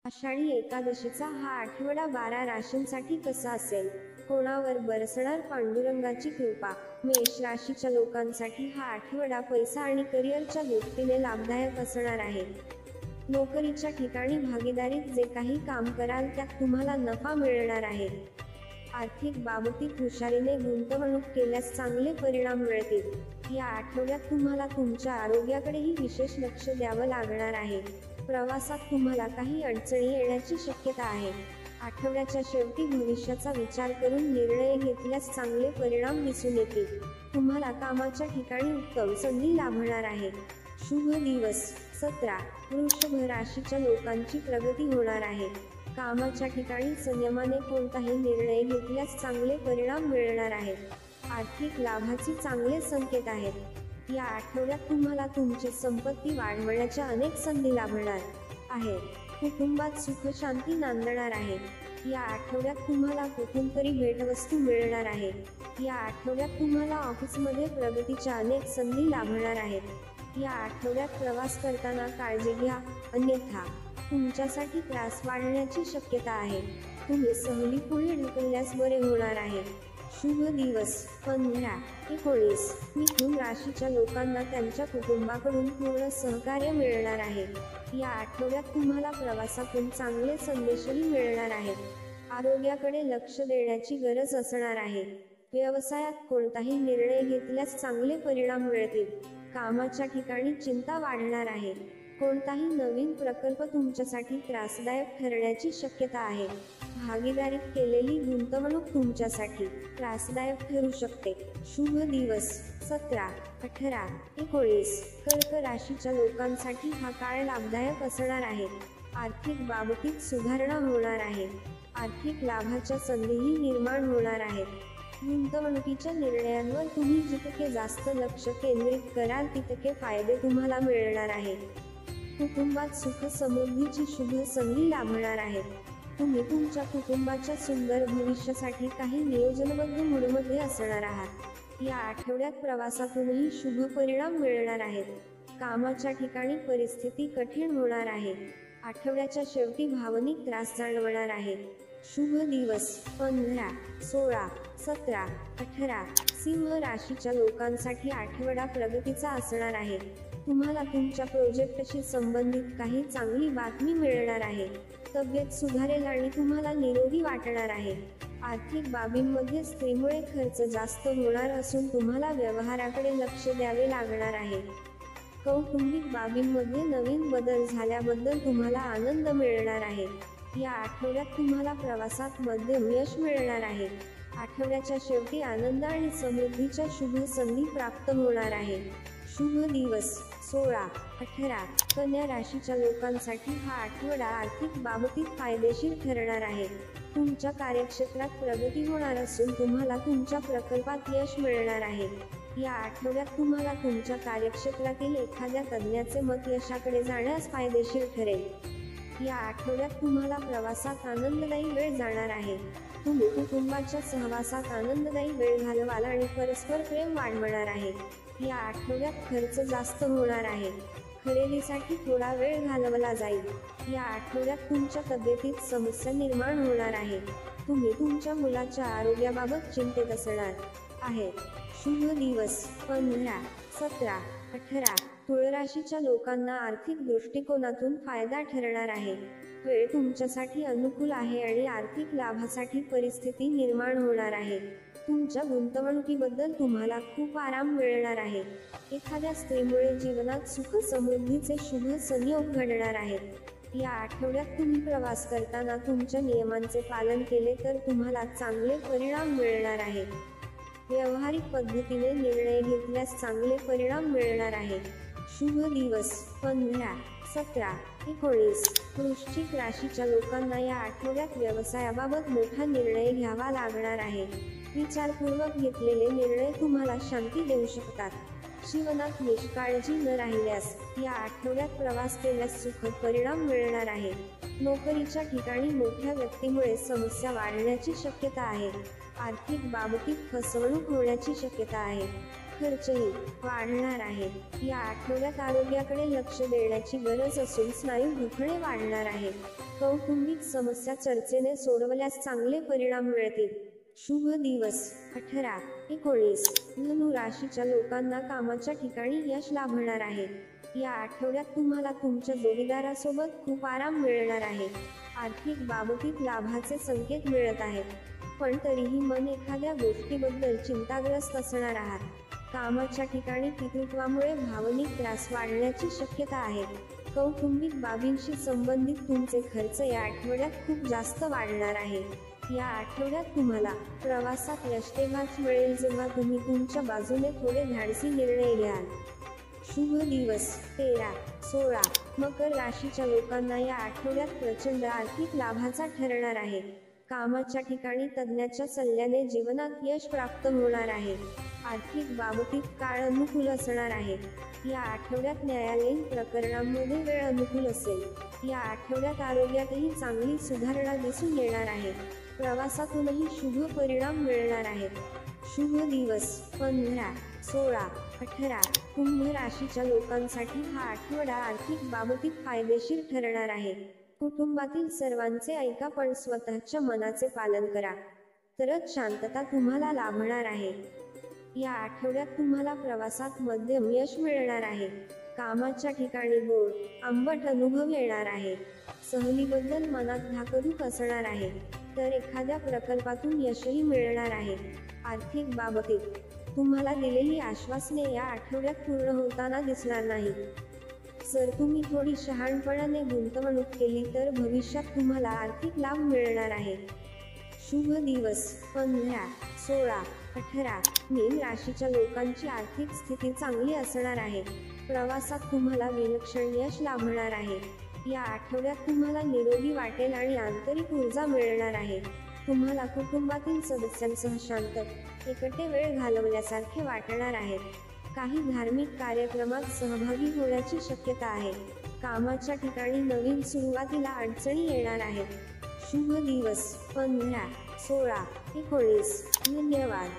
आषाढी एकादशीचा हा आठवडा 12 राशींसाठी कसा असेल? कोणावर बरसणार पांडुरंगाची कृपा? मेष राशीच्या लोकांसाठी हा आठवडा पैसा आणि करिअरच्या दृष्टीने लाभदायक असणार आहे. नोकरीच्या ठिकाणी भागीदारीत जे काही काम कराल त्यात तुम्हाला नफा मिळणार आहे. आर्थिक बाबतीत हुशारीने गुंतवणूक केल्यास चांगले परिणाम मिळतील. या आठवड्यात तुम्हाला तुमच्या आरोग्याकडेही विशेष लक्ष द्यावं लागणार आहे. प्रवासात तुम्हाला काही अडचणी येण्याची शक्यता आहे. आठवड्याच्या शेवटी भविष्याचा विचार करून निर्णय घेतल्यास चांगले परिणाम दिसून येतील. तुम्हाला कामाच्या ठिकाणी उत्तम संधी लाभणार आहे. शुभ दिवस 17. वृषभ राशीच्या लोकांची प्रगती होणार आहे. कामाच्या ठिकाणी संयमाने कोणताही निर्णय घेतल्यास चांगले परिणाम मिळणार आहेत. आर्थिक लाभाचे चांगले संकेत आहेत. या आठवड्यात तुम्हाला तुमची संपत्ती वाढवण्याच्या अनेक संधी लाभणार आहेत. कुटुंबात सुख शांती नांदणार आहे. या आठवड्यात तुम्हाला कुठून तरी भेटवस्तू मिळणार आहे. या आठवड्यात तुम्हाला ऑफिसमध्ये प्रगतीच्या अनेक संधी लाभणार आहेत. या आठवड्यात प्रवास करताना काळजी घ्या, अन्यथा तुमच्यासाठी त्रास वाढण्याची शक्यता आहे. तुम्ही सहली पुढे ढकलल्यास बरे होणार आहे. शुभ दिवस 15-19. मिथुन राशीच्या लोकांना त्यांच्या कुटुंबाकडून पूर्ण सहकार्य मिळणार आहे. या आठवड्यात तुम्हाला प्रवासातून चांगले संदेशही मिळणार आहेत. आरोग्याकडे लक्ष देण्याची गरज असणार आहे. व्यवसायात कोणताही निर्णय घेतल्यास चांगले परिणाम मिळतील. कामाच्या ठिकाणी चिंता वाढणार आहे. कोणताही नवीन प्रकल्प तुमच्यासाठी त्रासदायक ठरण्याची शक्यता आहे. भागीदारीत केलेली गुंतवणूक तुमच्यासाठी त्रासदायक ठरू शकते. शुभ दिवस 17-18-19. कर्क राशीच्या लोकांसाठी हा काळ लाभदायक असणार आहे. आर्थिक बाबतीत सुधारणा होणार आहे. आर्थिक लाभाच्या संधीही निर्माण होणार आहेत. गुंतवणुकीच्या निर्णयांवर तुम्ही जितके जास्त लक्ष केंद्रित कराल तितके फायदे तुम्हाला मिळणार आहेत. कुटुंबात सुख समृद्धीची शुभ संधी लाभणार आहेत. तुम्ही तुमच्या कुटुंबाच्या सुंदर भविष्यासाठी काही नियोजनबद्ध मूडमध्ये असणार आहात. या आठवड्यात प्रवासातूनही शुभ परिणाम मिळणार आहेत. कामाच्या ठिकाणी परिस्थिती कठीण होणार आहे. आठवड्याच्या शेवटी भावनिक त्रास जाणवणार आहे. शुभ दिवस 15-16-17-18. सिंह राशीच्या लोकांसाठी आठवडा प्रगतीचा असणार आहे. तुम्हाला तुमच्या प्रोजेक्टशी संबंधित काही चांगली बातमी मिळणार आहे. तब्येत सुधारेल आणि तुम्हाला निरोगी वाटणार आहे. आर्थिक बाबींमध्ये स्त्रीमुळे खर्च जास्त होणार असून तुम्हाला व्यवहाराकडे लक्ष द्यावे लागणार आहे. कौटुंबिक बाबींमध्ये नवीन बदल झाल्याबद्दल तुम्हाला आनंद मिळणार आहे. या आठवड्यात तुम्हाला प्रवासात मध्यम यश मिळणार आहे. आठवड्याच्या शेवटी आनंद आणि समृद्धीच्या शुभ संधी प्राप्त होणार आहे. शुभ दिवस 16-18. कन्या राशीच्या लोकांसाठी हा आठवडा आर्थिक बाबतीत फायदेशीर ठरणार आहे. तुमच्या कार्यक्षेत्रात प्रगती होणार असून तुम्हाला तुमच्या प्रकल्पात यश मिळणार आहे. या आठवड्यात तुम्हाला तुमच्या कार्यक्षेत्रातील एखाद्या तज्ज्ञाचे मत यशाकडे जाण्यास फायदेशीर ठरेल. या आठवड्यात तुम्हाला प्रवासात आनंददायी वेळ जाणार आहे. तुम्ही कुटुंबाच्या सहवासात आनंददायी वेळ घालवाल आणि परस्पर प्रेम वाढवणार आहे. या आठवड्यात खर्च जास्त होणार आहे. खरेदीसाठी थोडा वेळ घालवला जाईल. या आठवड्यात तुमच्या तब्येतीत समस्या निर्माण होणार आहे. तुम्ही तुमच्या मुलाच्या आरोग्याबाबत चिंतेत असणार आहे. शुभ दिवस 15-17-18. तुळ राशीच्या लोकांना आर्थिक दृष्टिकोनातून फायदा ठरणार आहे. वेळ तुमच्यासाठी अनुकूल आहे आणि आर्थिक लाभासाठी परिस्थिती निर्माण होणार आहे. तुमच्या गुंतवणुकीबद्दल तुम्हाला खूप आराम मिळणार आहे. एखाद्या स्त्रीमुळे जीवनात सुख समृद्धीचे शुभ संयोग घडणार आहेत. या आठवड्यात तुम्ही प्रवास करताना तुमच्या नियमांचे पालन केले तर तुम्हाला चांगले परिणाम मिळणार आहेत. व्यावहारिक पद्धतीने निर्णय घेतल्यास चांगले परिणाम मिळणार आहेत. शुभ दिवस 15-17-19. वृश्चिक राशीच्या लोकांना या आठवड्यात व्यवसायाबाबत मोठा निर्णय घ्यावा लागणार आहे. विचारपूर्वक घेतलेले निर्णय तुम्हाला शांती देऊ शकतात. जीवनात निष्काळजी न राहिल्यास या आठवड्यात प्रवास केल्यास सुखद परिणाम मिळणार आहे. नोकरीच्या ठिकाणी मोठ्या व्यक्तीमुळे समस्या वाढण्याची शक्यता आहे. आर्थिक बाबतीत फसवणूक होण्याची शक्यता आहे. खर्चही वाढणार आहे. या आठवड्यात आरोग्याकडे लक्ष देण्याची गरज असून स्नायू दुखणे वाढणार आहे. कौटुंबिक समस्या चर्चेने सोडवल्यास चांगले परिणाम मिळतील. शुभ दिवस 18-19. धनु राशीच्या लोकांना कामाच्या ठिकाणी यश लाभणार आहे. या आठवड्यात तुम्हाला तुमच्या जोडीदारासोबत खूप आराम मिळणार आहे. आर्थिक बाबतीत लाभाचे संकेत मिळत आहेत, पण तरीही मन एखाद्या गोष्टीबद्दल चिंताग्रस्त असणार आहात. कामाच्या ठिकाणी पितृत्वामुळे भावनिक त्रास वाढण्याची शक्यता आहे. कौटुंबिक बाबींशी संबंधित तुमचे खर्च या आठवड्यात खूप जास्त वाढणार आहे. या आठवड्यात तुम्हाला प्रवासात यश तेव्हाच मिळेल जेव्हा तुम्ही तुमच्या बाजूने थोडे धाडसी निर्णय घ्याल. शुभ दिवस 13-16. मकर राशीच्या लोकांना या आठवड्यात प्रचंड आर्थिक लाभाचा ठरणार आहे. कामाच्या ठिकाणी तज्ञाच्या सल्ल्याने जीवनात यश प्राप्त होणार आहे. आर्थिक बाबतीत काळ अनुकूल असणार आहे. या आठवड्यात न्यायालयीन प्रकरणांमध्ये वेळ अनुकूल असेल. या आठवड्यात आरोग्यातही चांगली सुधारणा दिसून येणार आहे. प्रवासातूनही शुभ परिणाम मिळणार आहेत. शुभ दिवस 15-16-18. कुंभ राशीच्या लोकांसाठी हा आठवडा आर्थिक बाबतीत फायदेशीर ठरणार आहे. कुटुंबातील सर्वांचे ऐका, पण स्वतःच्या मनाचे पालन करा, तरच शांतता तुम्हाला लाभणार आहे. या आठवड्यात तुम्हाला प्रवासात मध्यम यश मिळणार आहे. कामाच्या ठिकाणी गोड आंबट अनुभव येणार आहे. सहलीबद्दल मनात धाकधूक असणार आहे, तर एखाद्या प्रकल्पातून यशही मिळणार आहे. आर्थिक बाबतीत तुम्हाला दिलेली आश्वासने या आठवड्यात पूर्ण होताना दिसणार नाही. जर तुम्ही थोडी शहाणपणाने गुंतवणूक केली तर भविष्यात तुम्हाला आर्थिक लाभ मिळणार आहे. शुभ दिवस 15-16-18. मीन राशीच्या लोकांची आर्थिक स्थिती चांगली असणार आहे. प्रवासात तुम्हाला विलक्षण यश लाभणार आहे. या आठवड्यात तुम्हाला निरोगी वाटेल आणि आंतरिक ऊर्जा मिळणार आहे. तुम्हाला कुटुंबातील सदस्यांसह शांत एकटे वेळ घालवल्यासारखे वाटणार आहे. काही धार्मिक कार्यक्रमात सहभागी होण्याची शक्यता आहे. कामाच्या ठिकाणी नवीन सुरुवातीला अडचणी येणार आहेत. शुभ दिवस 15-16-19. धन्यवाद.